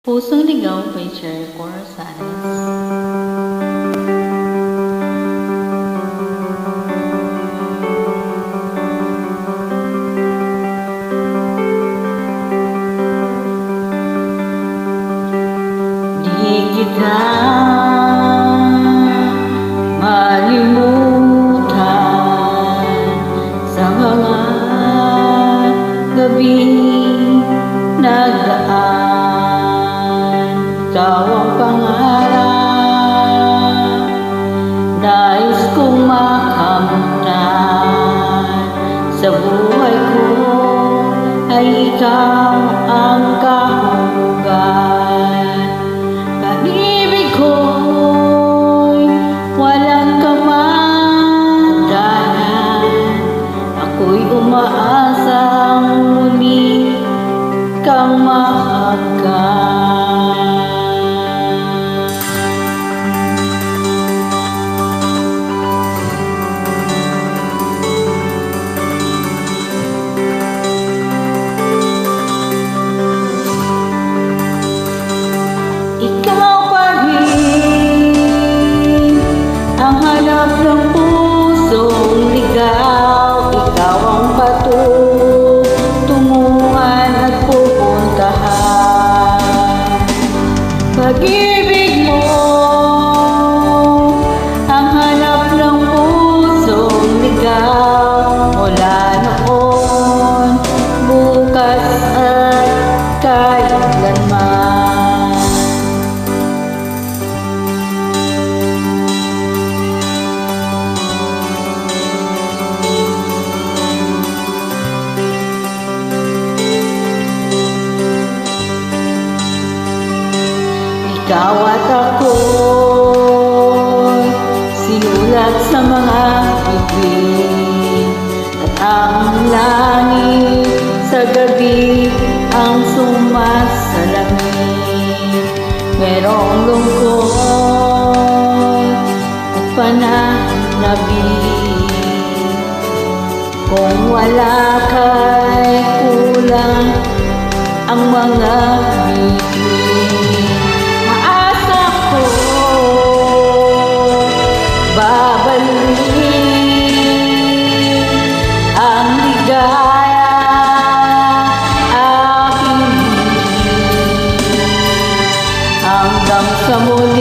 Pusong Ligaw by Cher Corrales. Di kita malimutan sa mga gabing nagdaan. Tawang pangarap, nais kong makamtan. Sa buhay ko ay ikaw ang kahulugan. Pag-ibig ko'y walang kamatayan. Ako'y umaasang muli kang mahagan. Ikaw pa rin ang hanap ng pusong ligaw. Ikaw ang patutunguhan at pupuntahan. Pag-ibig mo ang hanap ng pusong ligaw. Mula noon, bukas at kailanman. Ikaw at ako'y sinulat sa mga bituin, at ang langit sa gabi ang sumasalamin. Merong lungkot at pananabik. Kung wala ka'y kulang ang mga bituin. Babalik ang ligaya aking hanggang sa muli.